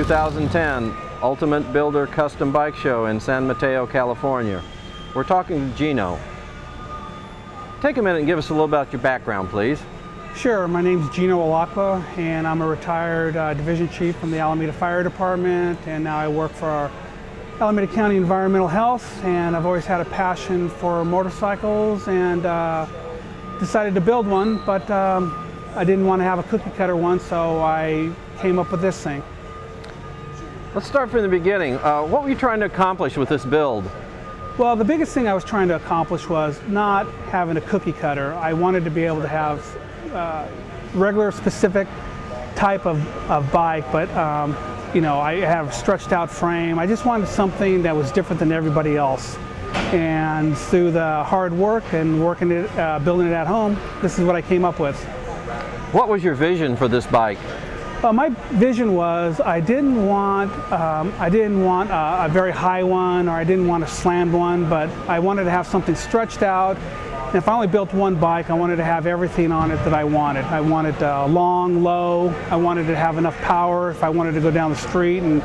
2010 Ultimate Builder Custom Bike Show in San Mateo, California. We're talking to Gino. Take a minute and give us a little about your background, please. Sure, my name's Gino Ilacqua, and I'm a retired division chief from the Alameda Fire Department, and now I work for our Alameda County Environmental Health, and I've always had a passion for motorcycles and decided to build one, but I didn't want to have a cookie cutter one, so I came up with this thing. Let's start from the beginning. What were you trying to accomplish with this build? Well, the biggest thing I was trying to accomplish was not having a cookie cutter. I wanted to be able to have regular specific type of bike, but you know, I have a stretched out frame. I just wanted something that was different than everybody else. And through the hard work and working it, building it at home, this is what I came up with. What was your vision for this bike? My vision was I didn't want a very high one, or I didn't want a slammed one, but I wanted to have something stretched out. And if I only built one bike, I wanted to have everything on it that I wanted. I wanted long, low. I wanted to have enough power if I wanted to go down the street and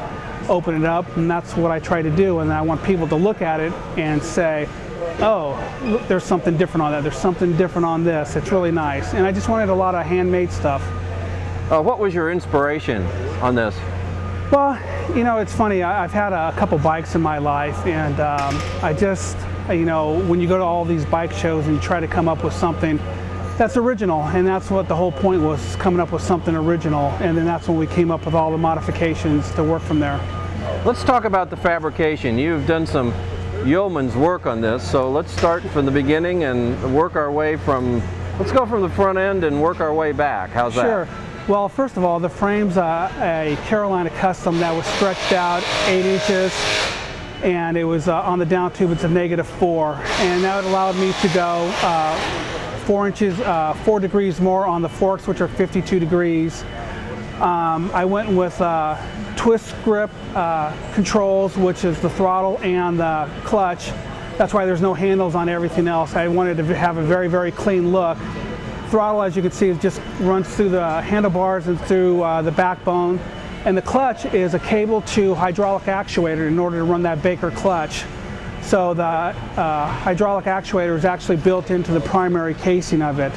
open it up, and that's what I try to do. And I want people to look at it and say, oh, look, there's something different on that. There's something different on this. It's really nice. And I just wanted a lot of handmade stuff. What was your inspiration on this? Well, you know, it's funny. I've had a couple bikes in my life, and I just, you know, when you go to all these bike shows and you try to come up with something that's original, and that's what the whole point was, coming up with something original, and then that's when we came up with all the modifications to work from there. Let's talk about the fabrication. You've done some yeoman's work on this, so let's start from the beginning and work our way from, let's go from the front end and work our way back. How's that? Sure. Well, first of all, the frame's a Carolina custom that was stretched out 8 inches, and it was on the down tube. It's a -4, and that allowed me to go 4 inches, 4 degrees more on the forks, which are 52 degrees. I went with twist grip controls, which is the throttle and the clutch. That's why there's no handles on everything else. I wanted to have a very, very clean look. Throttle, as you can see, just runs through the handlebars and through the backbone. And the clutch is a cable to hydraulic actuator in order to run that Baker clutch. So the hydraulic actuator is actually built into the primary casing of it.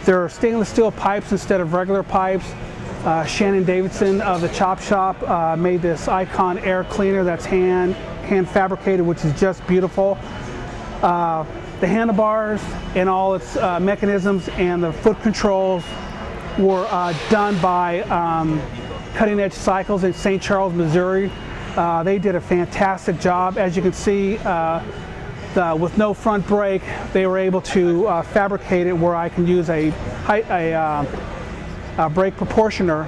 There are stainless steel pipes instead of regular pipes. Harley-Davidson of the Chop Shop made this Icon air cleaner that's hand fabricated, which is just beautiful. The handlebars and all its mechanisms and the foot controls were done by Cutting Edge Cycles in St. Charles, Missouri. They did a fantastic job. As you can see, with no front brake, they were able to fabricate it where I can use a brake proportioner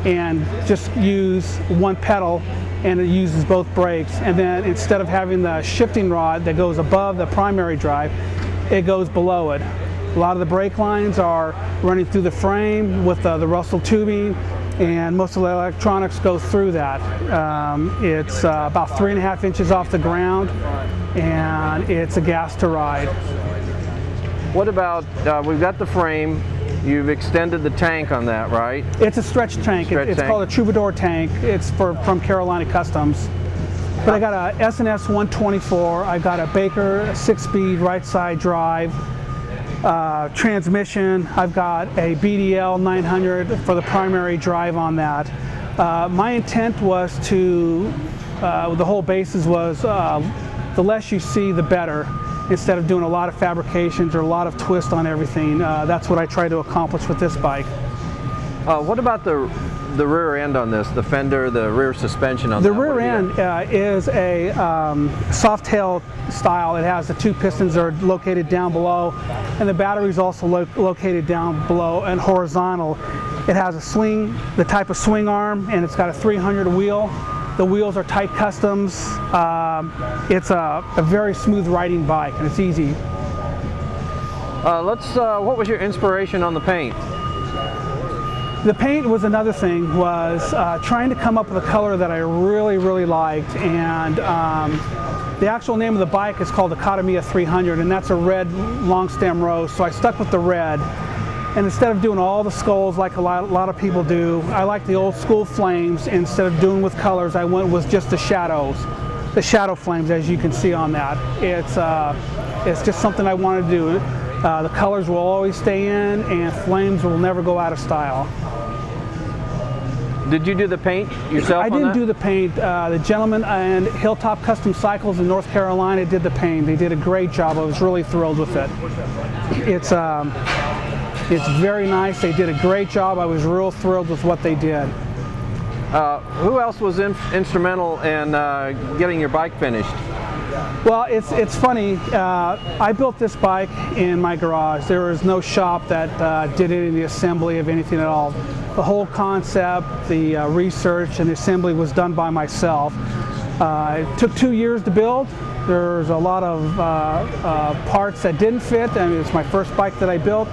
and just use one pedal, and it uses both brakes. And then instead of having the shifting rod that goes above the primary drive, it goes below it. A lot of the brake lines are running through the frame with the Russell tubing, and most of the electronics go through that. It's about 3.5 inches off the ground, and it's a gas to ride. What about, we've got the frame, you've extended the tank on that, right? It's a stretch tank. It's called a Troubadour tank. It's from Carolina Customs. But I got a S&S 124, I got a Baker 6-speed right side drive, transmission. I've got a BDL 900 for the primary drive on that. My intent was to, the whole basis was the less you see, the better. Instead of doing a lot of fabrications or a lot of twist on everything, that's what I try to accomplish with this bike. What about the rear end on this, the fender, the rear suspension on that? The rear end is a soft tail style. It has the 2 pistons that are located down below, and the battery is also located down below and horizontal. It has a swing, the type of swing arm, and it's got a 300 wheel. The wheels are tight customs. It's a very smooth riding bike, and it's easy. What was your inspiration on the paint? The paint was another thing, was trying to come up with a color that I really, really liked. And the actual name of the bike is called the Katamiya 300, and that's a red long stem rose, so I stuck with the red. And instead of doing all the skulls like a lot of people do, I like the old school flames. Instead of doing with colors, I went with just the shadows. The shadow flames, as you can see on that. It's just something I want to do. The colors will always stay in, and flames will never go out of style. Did you do the paint yourself? I didn't do the paint. The gentleman and Hilltop Custom Cycles in North Carolina did the paint. They did a great job. I was really thrilled with it. It's very nice. They did a great job. I was real thrilled with what they did. Who else was instrumental in getting your bike finished? Well, it's funny. I built this bike in my garage. There was no shop that did any of the assembly of anything at all. The whole concept, the research, and the assembly was done by myself. It took 2 years to build. There's a lot of parts that didn't fit. I mean, it's my first bike that I built.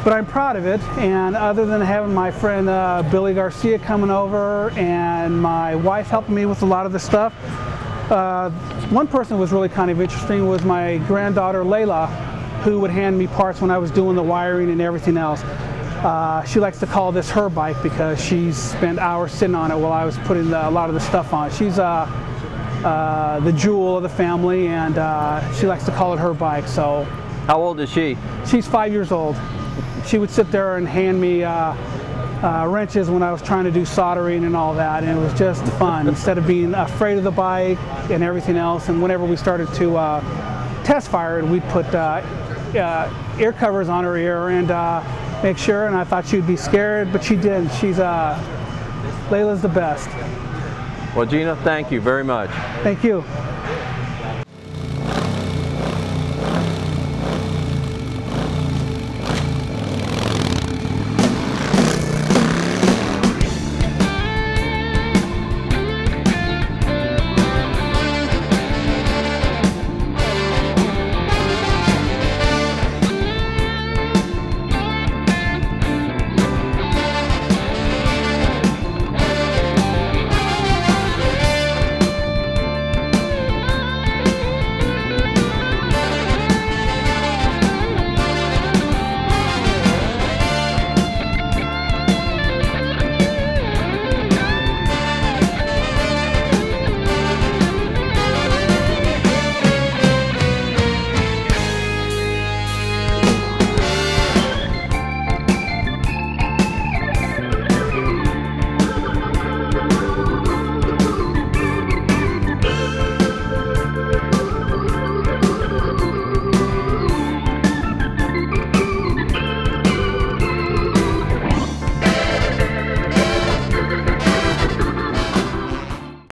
But I'm proud of it, and other than having my friend Billy Garcia coming over and my wife helping me with a lot of the stuff, one person who was really kind of interesting was my granddaughter Layla, who would hand me parts when I was doing the wiring and everything else. She likes to call this her bike because she spent hours sitting on it while I was putting a lot of the stuff on. She's the jewel of the family, and she likes to call it her bike. So, how old is she? She's 5 years old. She would sit there and hand me wrenches when I was trying to do soldering and all that, and it was just fun. Instead of being afraid of the bike and everything else, and whenever we started to test fire it, we'd put ear covers on her ear and make sure, and I thought she'd be scared, but she didn't. Layla's the best. Well, Gina, thank you very much. Thank you.